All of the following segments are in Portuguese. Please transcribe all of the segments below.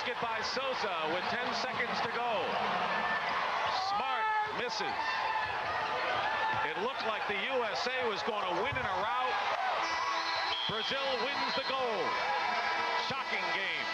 basket by Souza with 10 seconds to go. Smart misses. It looked like the USA was going to win in a rout. Brazil wins the gold. Shocking game.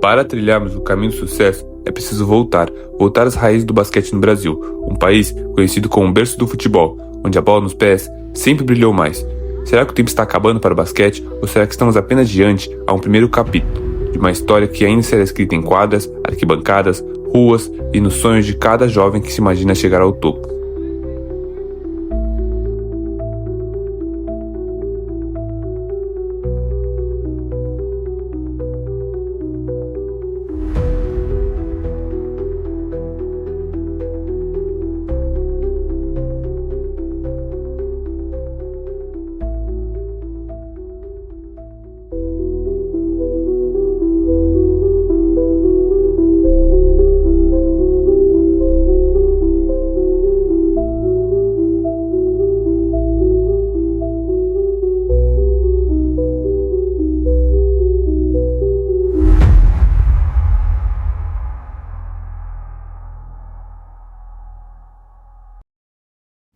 Para trilharmos o caminho do sucesso, é preciso voltar às raízes do basquete no Brasil, um país conhecido como o berço do futebol, onde a bola nos pés sempre brilhou mais. Será que o tempo está acabando para o basquete, ou será que estamos apenas diante a um primeiro capítulo de uma história que ainda será escrita em quadras, arquibancadas, ruas e nos sonhos de cada jovem que se imagina chegar ao topo?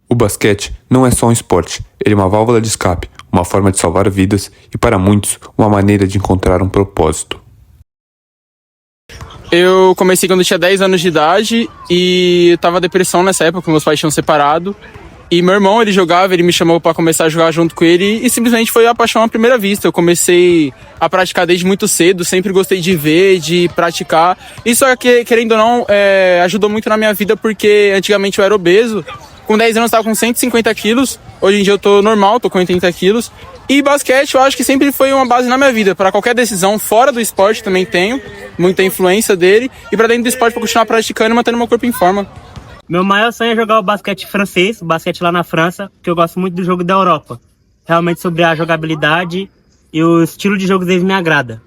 O basquete não é só um esporte, ele é uma válvula de escape, uma forma de salvar vidas e, para muitos, uma maneira de encontrar um propósito. Eu comecei quando eu tinha 10 anos de idade e eu tava depressão nessa época, meus pais tinham separado. E meu irmão, ele jogava, ele me chamou pra começar a jogar junto com ele e simplesmente foi a paixão à primeira vista. Eu comecei a praticar desde muito cedo, sempre gostei de ver, de praticar. Isso, querendo ou não, ajudou muito na minha vida porque antigamente eu era obeso. Com 10 anos eu tava com 150 quilos, hoje em dia eu tô normal, tô com 80 quilos. E basquete eu acho que sempre foi uma base na minha vida. Para qualquer decisão fora do esporte também tenho muita influência dele. E para dentro do esporte para continuar praticando e mantendo meu corpo em forma. Meu maior sonho é jogar o basquete francês, o basquete lá na França, porque eu gosto muito do jogo da Europa. Realmente sobre a jogabilidade e o estilo de jogo deles me agrada.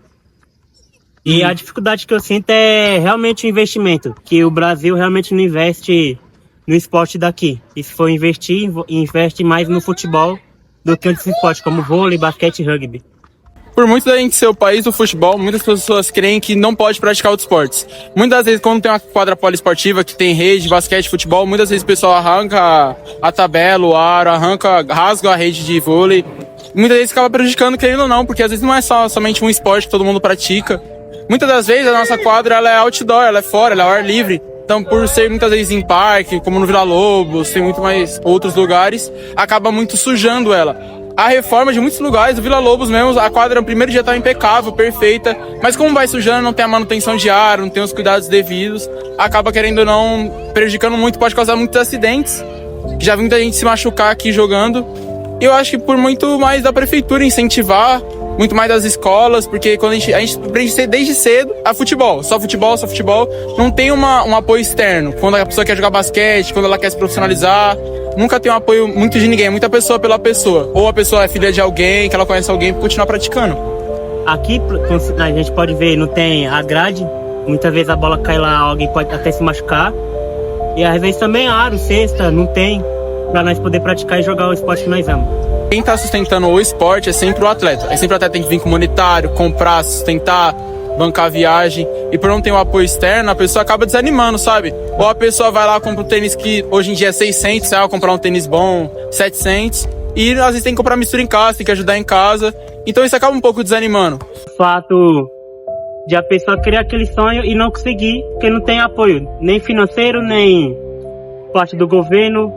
E a dificuldade que eu sinto é realmente o investimento, que o Brasil realmente não investe no esporte daqui. E se for investir, investe mais no futebol do que outros esportes, como vôlei, basquete e rugby. Por muito da gente ser o país do futebol, muitas pessoas creem que não pode praticar outros esportes. Muitas vezes, quando tem uma quadra poliesportiva que tem rede, basquete, futebol, muitas vezes o pessoal arranca a tabela, o aro, rasga a rede de vôlei. Muitas vezes acaba prejudicando, querendo ou não, porque às vezes não é somente um esporte que todo mundo pratica. Muitas das vezes a nossa quadra ela é outdoor, ela é fora, ela é ao ar livre. Então, por ser muitas vezes em parque, como no Vila Lobos, tem muito mais outros lugares, acaba muito sujando ela. A reforma de muitos lugares, do Vila Lobos mesmo, a quadra no primeiro dia tá impecável, perfeita, mas como vai sujando, não tem a manutenção de ar, não tem os cuidados devidos, acaba querendo ou não prejudicando muito, pode causar muitos acidentes. Já vi muita gente se machucar aqui jogando. E eu acho que por muito mais da prefeitura incentivar, muito mais das escolas, porque quando a gente aprende desde cedo a futebol, só futebol, não tem um apoio externo. Quando a pessoa quer jogar basquete, quando ela quer se profissionalizar, nunca tem um apoio muito de ninguém, é muita pessoa pela pessoa. Ou a pessoa é filha de alguém, que ela conhece alguém para continuar praticando. Aqui a gente pode ver, não tem a grade, muitas vezes a bola cai lá, alguém pode até se machucar. E às vezes também aro, cesta, não tem, para nós poder praticar e jogar o esporte que nós amamos. Quem está sustentando o esporte é sempre o atleta. É sempre o atleta que tem que vir com monetário, comprar, sustentar, bancar a viagem. E por não ter um apoio externo, a pessoa acaba desanimando, sabe? Ou a pessoa vai lá, compra um tênis que hoje em dia é 600, ela comprar um tênis bom, 700. E às vezes tem que comprar mistura em casa, tem que ajudar em casa. Então isso acaba um pouco desanimando. O fato de a pessoa criar aquele sonho e não conseguir, porque não tem apoio, nem financeiro, nem parte do governo.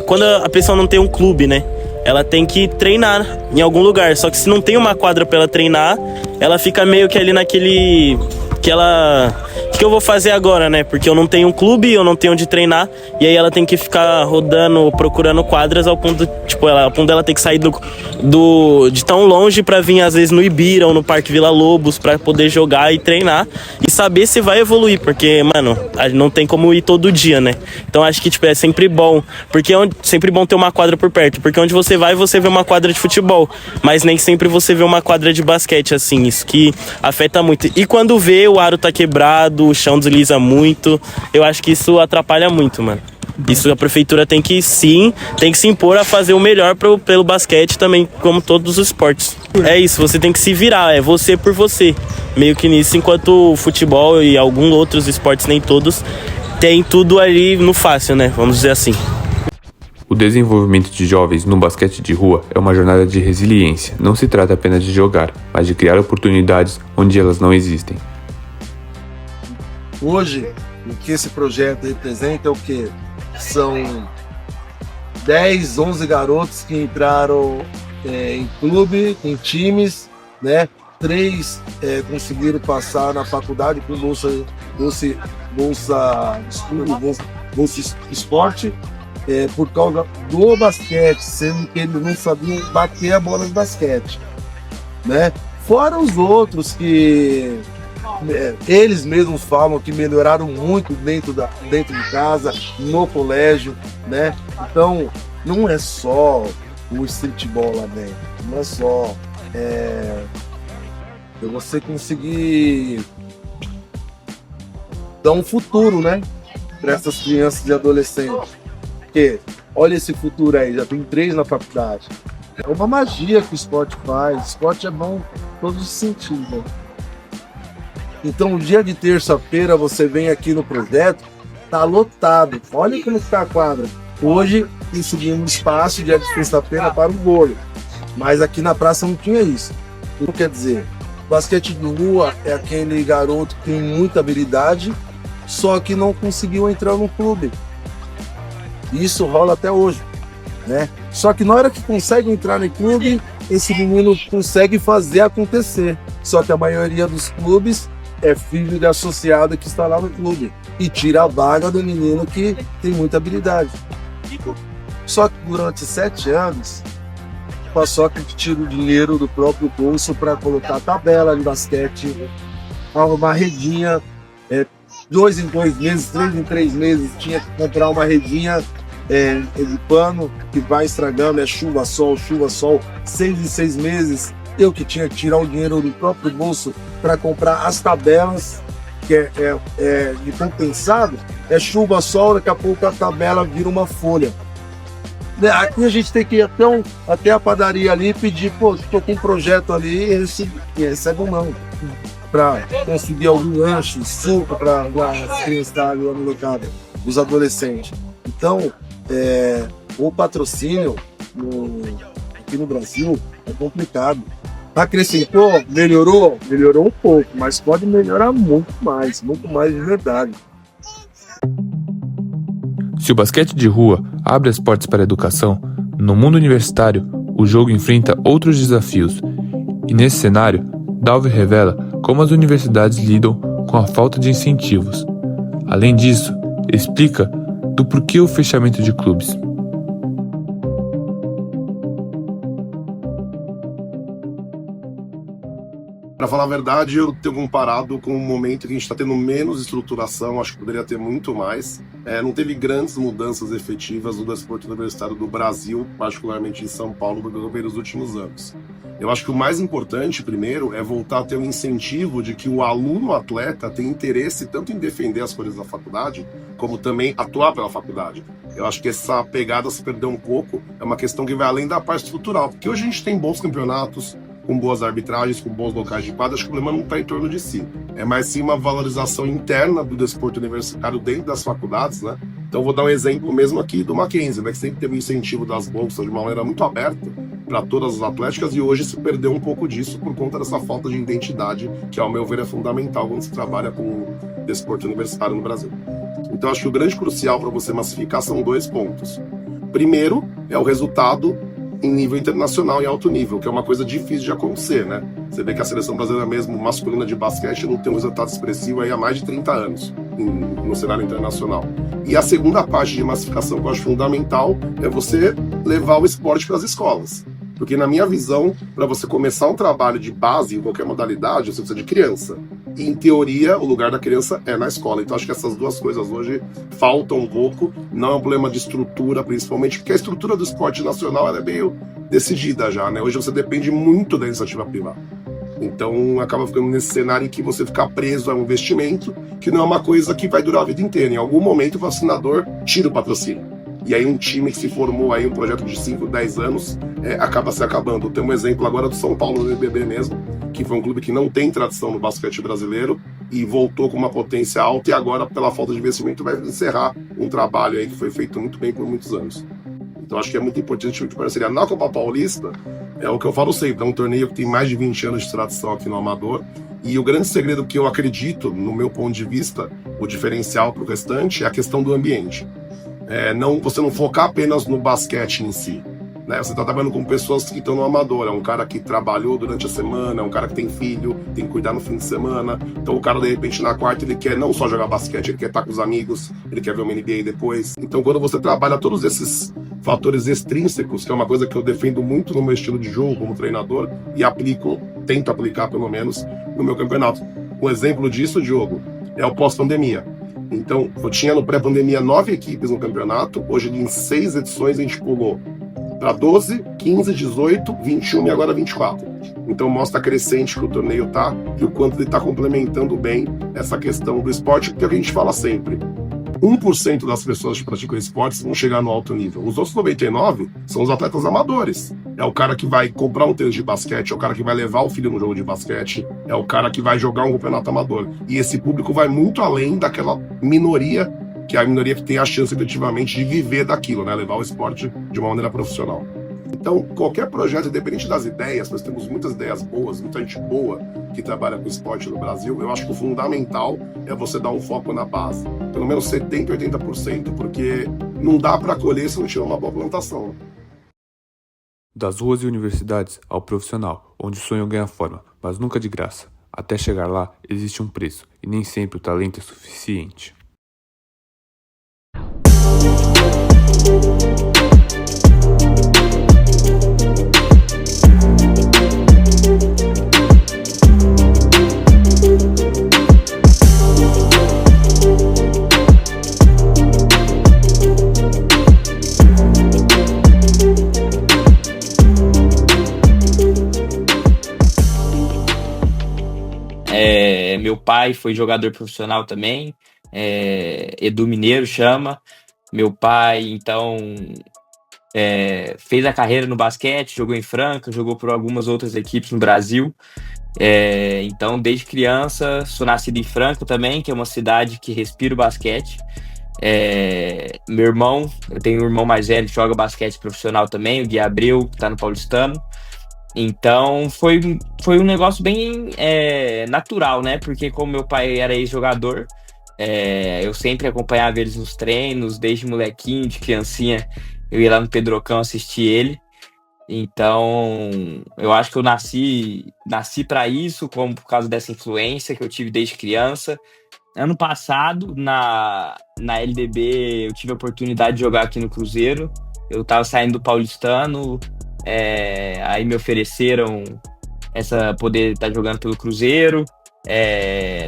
Quando a pessoa não tem um clube, né? Ela tem que treinar em algum lugar. Só que se não tem uma quadra pra ela treinar, ela fica meio que ali naquele... Que que eu vou fazer agora, né? Porque eu não tenho um clube, eu não tenho onde treinar, e aí ela tem que ficar rodando, procurando quadras ao ponto, tipo, ao ponto dela ter que sair de tão longe pra vir, às vezes, no Ibira ou no Parque Vila Lobos pra poder jogar e treinar e saber se vai evoluir, porque, mano, não tem como ir todo dia, né? Então acho que, tipo, é sempre bom, porque é sempre bom ter uma quadra por perto, porque onde você vai, você vê uma quadra de futebol, mas nem sempre você vê uma quadra de basquete, assim, isso que afeta muito. E quando vê, o aro tá quebrado, o chão desliza muito, eu acho que isso atrapalha muito, mano. Isso a prefeitura tem que se impor a fazer o melhor pelo basquete também, como todos os esportes. É isso, você tem que se virar, é você por você. Meio que nisso, enquanto o futebol e alguns outros esportes, nem todos, tem tudo ali no fácil, né? Vamos dizer assim. O desenvolvimento de jovens no basquete de rua é uma jornada de resiliência. Não se trata apenas de jogar, mas de criar oportunidades onde elas não existem. Hoje, o que esse projeto representa é o quê? São 10, 11 garotos que entraram em clube, em times, né? 3 conseguiram passar na faculdade com bolsa esporte, por causa do basquete, sendo que eles não sabiam bater a bola de basquete, né? Fora os outros que eles mesmos falam que melhoraram muito dentro de casa, no colégio, né? Então, não é só o streetball lá dentro, não é só você conseguir dar um futuro, né, para essas crianças e adolescentes. Porque, olha esse futuro aí, já tem 3 na faculdade. É uma magia que o esporte faz, o esporte é bom em todos os sentidos, né? Então, o dia de terça-feira, você vem aqui no projeto, tá lotado. Olha como está a quadra. Hoje, conseguimos espaço dia de terça-feira para o vôlei. Mas aqui na praça não tinha isso. Então, quer dizer, basquete de rua é aquele garoto que tem muita habilidade, só que não conseguiu entrar no clube. Isso rola até hoje, né? Só que na hora que consegue entrar no clube, esse menino consegue fazer acontecer. Só que a maioria dos clubes é filho de associado que está lá no clube e tira a vaga do menino que tem muita habilidade. Só que durante 7 anos, passou que tira o dinheiro do próprio bolso para colocar tabela de basquete, uma redinha, 2 em 2 meses, 3 em 3 meses, tinha que comprar uma redinha de pano que vai estragando, chuva, sol, 6 em 6 meses. Eu que tinha que tirar o dinheiro do próprio bolso para comprar as tabelas, que é de compensado, chuva, sol, daqui a pouco a tabela vira uma folha. Aqui a gente tem que ir até a padaria ali e pedir, estou com um projeto ali e recebe um não. Para conseguir algum lanche, suco para as crianças ali no mercado, os adolescentes. Então, o patrocínio aqui no Brasil é complicado. Acrescentou? Melhorou? Melhorou um pouco, mas pode melhorar muito mais de verdade. Se o basquete de rua abre as portas para a educação, no mundo universitário, o jogo enfrenta outros desafios. E nesse cenário, Dalve revela como as universidades lidam com a falta de incentivos. Além disso, explica do porquê o fechamento de clubes. Para falar a verdade, eu tenho comparado com o momento que a gente está tendo menos estruturação, acho que poderia ter muito mais. Não teve grandes mudanças efetivas no desporto universitário do Brasil, particularmente em São Paulo, nos últimos anos. Eu acho que o mais importante, primeiro, é voltar a ter um incentivo de que o aluno atleta tem interesse tanto em defender as cores da faculdade, como também atuar pela faculdade. Eu acho que essa pegada se perdeu um pouco, é uma questão que vai além da parte estrutural, porque hoje a gente tem bons campeonatos, com boas arbitragens, com bons locais de quadra, acho que o problema não está em torno de si. É mais sim uma valorização interna do desporto universitário dentro das faculdades, né? Então vou dar um exemplo mesmo aqui do Mackenzie, né? Que sempre teve um incentivo das bolsas de uma maneira muito aberta para todas as atléticas e hoje se perdeu um pouco disso por conta dessa falta de identidade, que ao meu ver é fundamental quando se trabalha com desporto universitário no Brasil. Então acho que o grande crucial para você massificar são 2 pontos. Primeiro é o resultado em nível internacional, em alto nível, que é uma coisa difícil de acontecer, né? Você vê que a seleção brasileira mesmo, masculina de basquete, não tem um resultado expressivo aí há mais de 30 anos no cenário internacional. E a segunda parte de massificação que eu acho fundamental é você levar o esporte para as escolas. Porque na minha visão, para você começar um trabalho de base em qualquer modalidade, você precisa de criança. E em teoria, o lugar da criança é na escola. Então acho que essas duas coisas hoje faltam um pouco. Não é um problema de estrutura, principalmente, porque a estrutura do esporte nacional ela é meio decidida já, né? Hoje você depende muito da iniciativa privada. Então acaba ficando nesse cenário em que você fica preso a um investimento que não é uma coisa que vai durar a vida inteira. Em algum momento o vacinador tira o patrocínio. E aí um time que se formou aí, um projeto de 5, 10 anos, acaba se acabando. Tem um exemplo agora do São Paulo no NBB mesmo, que foi um clube que não tem tradição no basquete brasileiro e voltou com uma potência alta e agora, pela falta de investimento, vai encerrar um trabalho aí que foi feito muito bem por muitos anos. Então acho que é muito importante o tipo de parceria. Na Copa Paulista, é o que eu falo sempre, é um torneio que tem mais de 20 anos de tradição aqui no Amador. E o grande segredo que eu acredito, no meu ponto de vista, o diferencial para o restante é a questão do ambiente. Você não focar apenas no basquete em si, né? Você está trabalhando com pessoas que estão no amador, é um cara que trabalhou durante a semana, é um cara que tem filho, tem que cuidar no fim de semana, então o cara de repente na quarta ele quer não só jogar basquete, ele quer estar com os amigos, ele quer ver uma NBA depois. Então quando você trabalha todos esses fatores extrínsecos, que é uma coisa que eu defendo muito no meu estilo de jogo como treinador e tento aplicar pelo menos no meu campeonato. Um exemplo disso, Diogo, é o pós-pandemia. Então, eu tinha no pré-pandemia 9 equipes no campeonato, hoje em 6 edições a gente pulou para 12, 15, 18, 21 e agora 24. Então mostra a crescente que o torneio tá e o quanto ele tá complementando bem essa questão do esporte, que é o que a gente fala sempre. 1% das pessoas que praticam esportes vão chegar no alto nível. Os outros 99% são os atletas amadores. É o cara que vai comprar um tênis de basquete, é o cara que vai levar o filho no jogo de basquete, é o cara que vai jogar um campeonato amador. E esse público vai muito além daquela minoria, que é a minoria que tem a chance efetivamente de viver daquilo, né? Levar o esporte de uma maneira profissional. Então, qualquer projeto, independente das ideias, nós temos muitas ideias boas, muita gente boa que trabalha com esporte no Brasil. Eu acho que o fundamental é você dar um foco na base. Pelo menos 70%, 80%, porque não dá para colher se não tiver uma boa plantação. Das ruas e universidades ao profissional, onde o sonho ganha forma, mas nunca de graça. Até chegar lá, existe um preço, e nem sempre o talento é suficiente. Meu pai foi jogador profissional também, Edu Mineiro chama. Meu pai, então, fez a carreira no basquete, jogou em Franca, jogou por algumas outras equipes no Brasil. Então, desde criança, sou nascido em Franca também, que é uma cidade que respira o basquete. Meu irmão, eu tenho um irmão mais velho que joga basquete profissional também, o Gui Abreu, que está no Paulistano. Então foi um negócio bem natural, né? Porque como meu pai era ex-jogador, eu sempre acompanhava eles nos treinos, desde molequinho, de criancinha, eu ia lá no Pedrocão assistir ele. Então eu acho que eu nasci para isso, como por causa dessa influência que eu tive desde criança. Ano passado, na LDB, eu tive a oportunidade de jogar aqui no Cruzeiro. Eu tava saindo do Paulistano, aí me ofereceram poder estar jogando pelo Cruzeiro.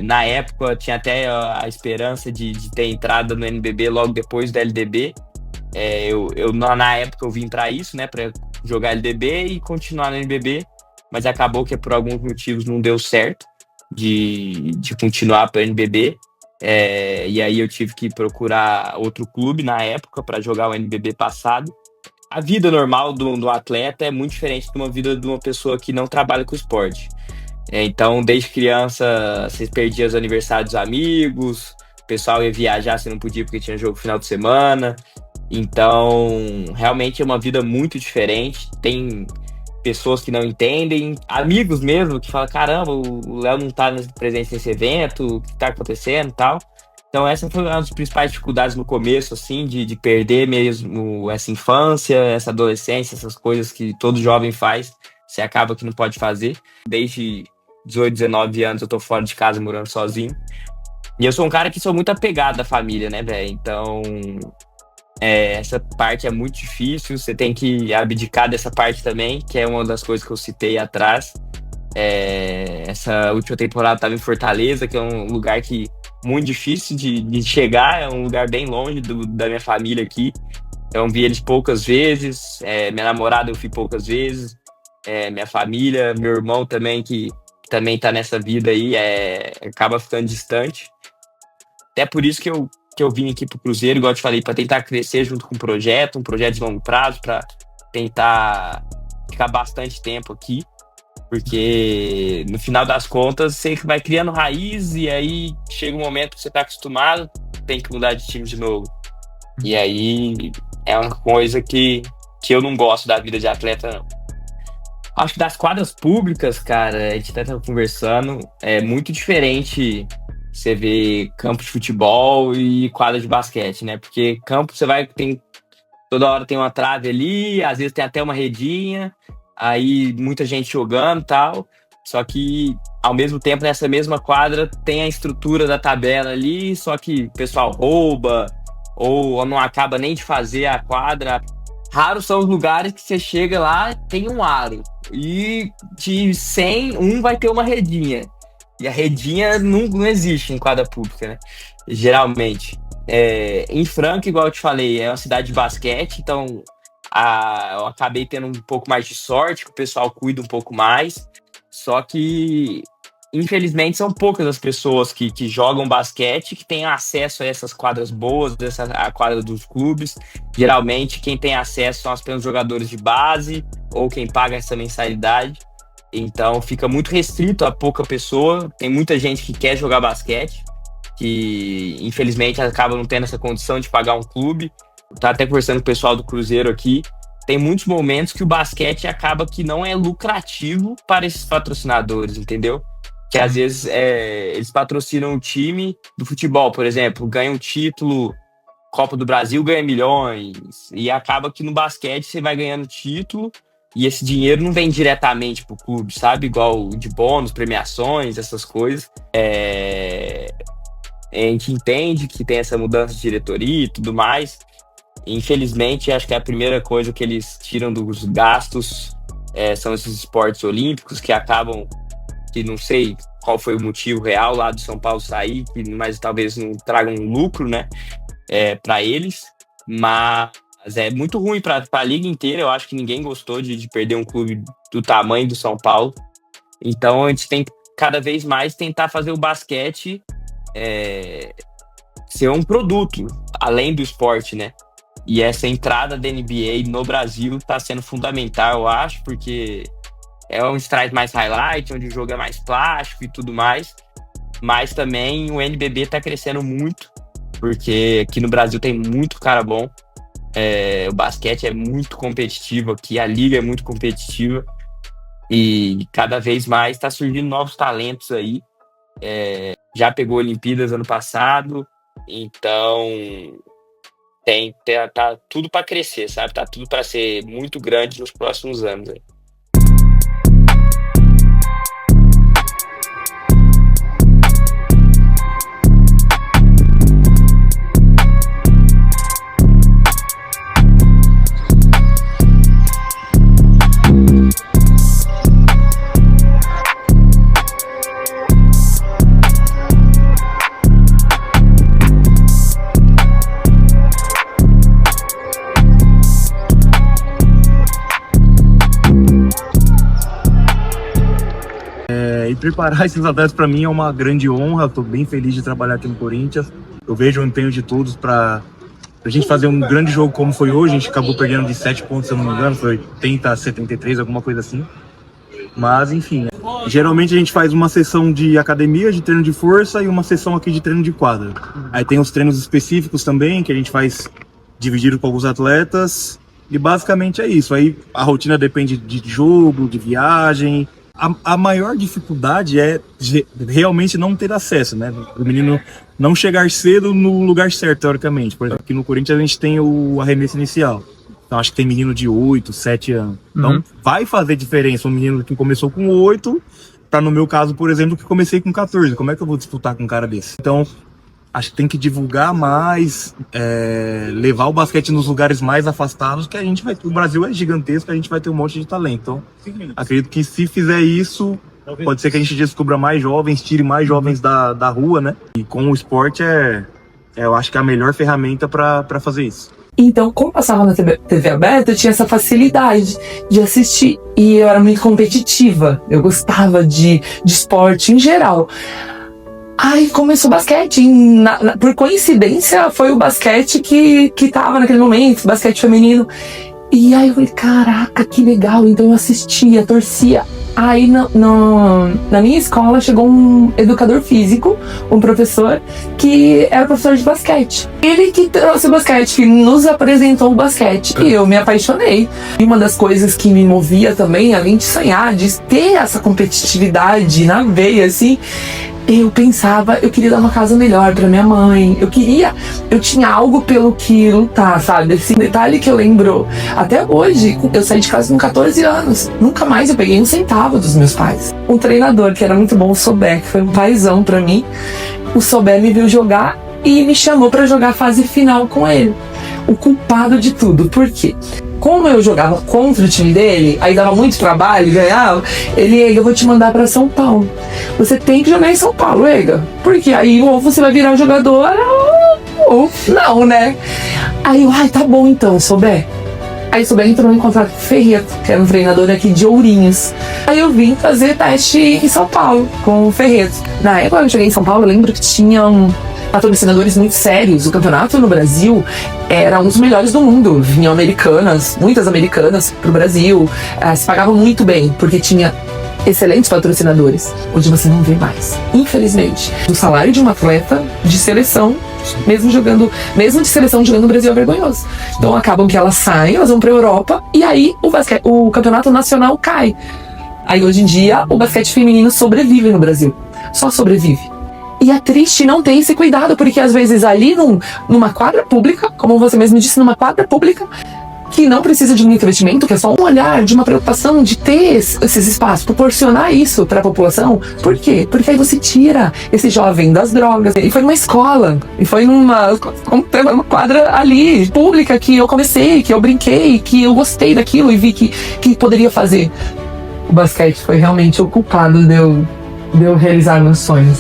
Na época tinha até a esperança de ter entrada no NBB logo depois da LDB. Na época eu vim para isso, né, para jogar LDB e continuar no NBB, mas acabou que por alguns motivos não deu certo de continuar para o NBB. E aí eu tive que procurar outro clube na época para jogar o NBB passado. A vida normal do atleta é muito diferente de uma vida de uma pessoa que não trabalha com esporte. Então, desde criança, você perdia os aniversários dos amigos, o pessoal ia viajar, você não podia porque tinha jogo no final de semana. Então, realmente é uma vida muito diferente. Tem pessoas que não entendem, amigos mesmo, que falam, caramba, o Léo não tá presente nesse evento, o que tá acontecendo e tal. Então essa foi uma das principais dificuldades no começo, assim, de perder mesmo essa infância, essa adolescência, essas coisas que todo jovem faz, você acaba que não pode fazer. Desde 18, 19 anos eu tô fora de casa morando sozinho. E eu sou um cara que sou muito apegado à família, né, velho? Então, essa parte é muito difícil, você tem que abdicar dessa parte também, que é uma das coisas que eu citei atrás. Essa última temporada estava em Fortaleza, que é um lugar que muito difícil de chegar, é um lugar bem longe da minha família aqui. Então vi eles poucas vezes, minha namorada eu vi poucas vezes, minha família, meu irmão também, que também tá nessa vida aí, acaba ficando distante. Até por isso que eu vim aqui pro Cruzeiro, igual eu te falei, para tentar crescer junto com um projeto de longo prazo, para tentar ficar bastante tempo aqui. Porque no final das contas você vai criando raiz e aí chega um momento que você tá acostumado, tem que mudar de time de novo. E aí é uma coisa que eu não gosto da vida de atleta, não. Acho que das quadras públicas, cara, a gente tá conversando, é muito diferente você ver campo de futebol e quadra de basquete, né? Porque campo você vai, toda hora tem uma trave ali, às vezes tem até uma redinha, aí muita gente jogando e tal, só que ao mesmo tempo nessa mesma quadra tem a estrutura da tabela ali, só que o pessoal rouba ou não acaba nem de fazer a quadra. Raros são os lugares que você chega lá, tem um aro e de 100, vai ter uma redinha. E a redinha não existe em quadra pública, né? Geralmente. Em Franca, igual eu te falei, é uma cidade de basquete, então eu acabei tendo um pouco mais de sorte, que o pessoal cuida um pouco mais. Só que, infelizmente, são poucas as pessoas que jogam basquete, que têm acesso a essas quadras boas, a quadra dos clubes. Geralmente, quem tem acesso são apenas jogadores de base ou quem paga essa mensalidade. Então, fica muito restrito a pouca pessoa. Tem muita gente que quer jogar basquete, que, infelizmente, acaba não tendo essa condição de pagar um clube. Tá até conversando com o pessoal do Cruzeiro aqui, tem muitos momentos que o basquete acaba que não é lucrativo para esses patrocinadores, entendeu? Que às vezes eles patrocinam um time do futebol, por exemplo, ganha um título, Copa do Brasil ganha milhões, e acaba que no basquete você vai ganhando título e esse dinheiro não vem diretamente pro clube, sabe? Igual de bônus, premiações, essas coisas. A gente entende que tem essa mudança de diretoria e tudo mais. Infelizmente, acho que a primeira coisa que eles tiram dos gastos são esses esportes olímpicos que acabam, que não sei qual foi o motivo real lá do São Paulo sair, mas talvez não tragam um lucro, né, para eles, mas é muito ruim para a liga inteira. Eu acho que ninguém gostou de perder um clube do tamanho do São Paulo, então a gente tem que cada vez mais tentar fazer o basquete ser um produto, além do esporte, né? E essa entrada da NBA no Brasil está sendo fundamental, eu acho, porque é onde traz mais highlight, onde o jogo é mais plástico e tudo mais. Mas também o NBB está crescendo muito, porque aqui no Brasil tem muito cara bom. O basquete é muito competitivo aqui, a liga é muito competitiva. E cada vez mais está surgindo novos talentos aí. Já pegou Olimpíadas ano passado, então tá tudo para crescer, sabe? Tá tudo para ser muito grande nos próximos anos. Aí. E preparar esses atletas para mim é uma grande honra. Estou bem feliz de trabalhar aqui no Corinthians. Eu vejo o empenho de todos para a gente fazer um grande jogo como foi hoje. A gente acabou perdendo de 7 pontos, se eu não me engano, foi 80 a 73, alguma coisa assim. Mas enfim, geralmente a gente faz uma sessão de academia, de treino de força, e uma sessão aqui de treino de quadra. Aí tem os treinos específicos também, que a gente faz dividido com alguns atletas. E basicamente é isso. Aí a rotina depende de jogo, de viagem. A maior dificuldade é realmente não ter acesso, né? O menino não chegar cedo no lugar certo, teoricamente. Por exemplo, aqui no Corinthians a gente tem o arremesso inicial. Então acho que tem menino de 8, 7 anos. Então vai fazer diferença um menino que começou com 8, para no meu caso, por exemplo, que comecei com 14. Como é que eu vou disputar com um cara desse? Então acho que tem que divulgar mais, levar o basquete nos lugares mais afastados, que a gente vai. O Brasil é gigantesco, a gente vai ter um monte de talento. Então acredito que se fizer isso, pode ser que a gente descubra mais jovens, tire mais jovens da rua, né? E com o esporte eu acho que é a melhor ferramenta para fazer isso. Então, como passava na TV aberta, eu tinha essa facilidade de assistir. E eu era muito competitiva. Eu gostava de esporte em geral. Aí começou o basquete. Por coincidência, foi o basquete que tava naquele momento, basquete feminino. E aí eu falei, caraca, que legal. Então eu assistia, torcia. Aí na minha escola chegou um educador físico, um professor, que era professor de basquete. Ele que trouxe o basquete, que nos apresentou o basquete. E eu me apaixonei. E uma das coisas que me movia também, além de sonhar, de ter essa competitividade na veia, assim, eu pensava, eu queria dar uma casa melhor pra minha mãe. Eu tinha algo pelo que lutar, sabe? Esse detalhe que eu lembro até hoje, eu saí de casa com 14 anos. Nunca mais eu peguei um centavo dos meus pais. Um treinador que era muito bom, o Sobé, que foi um paizão pra mim. O Sobé me viu jogar e me chamou pra jogar a fase final com ele. O culpado de tudo. Por quê? Como eu jogava contra o time dele, aí dava muito trabalho, ganhava, eu vou te mandar pra São Paulo. Você tem que jogar em São Paulo, Ega. Porque aí ou você vai virar jogador ou não, né? Aí eu, tá bom então, Sobé. Aí o Sobé entrou em contato com o Ferreto, que era um treinador aqui de Ourinhos. Aí eu vim fazer teste em São Paulo, com o Ferreto. Na época que eu cheguei em São Paulo, eu lembro que tinham patrocinadores muito sérios. O campeonato no Brasil era um dos melhores do mundo. Vinham muitas americanas pro Brasil. Se pagavam muito bem, porque tinha excelentes patrocinadores. Hoje você não vê mais, infelizmente. O salário de um atleta de seleção, mesmo de seleção jogando no Brasil, é vergonhoso. Então acabam que elas saem, elas vão pra Europa, e aí o campeonato nacional cai. Aí hoje em dia o basquete feminino sobrevive no Brasil. Só sobrevive. E é triste não ter esse cuidado, porque às vezes ali numa quadra pública, como você mesmo disse, numa quadra pública, que não precisa de muito investimento, que é só um olhar, de uma preocupação de ter esses espaços, proporcionar isso para a população. Por quê? Porque aí você tira esse jovem das drogas. E foi numa escola, e foi numa quadra ali, pública, que eu comecei, que eu brinquei, que eu gostei daquilo e vi que poderia fazer. O basquete foi realmente o culpado de eu realizar meus sonhos.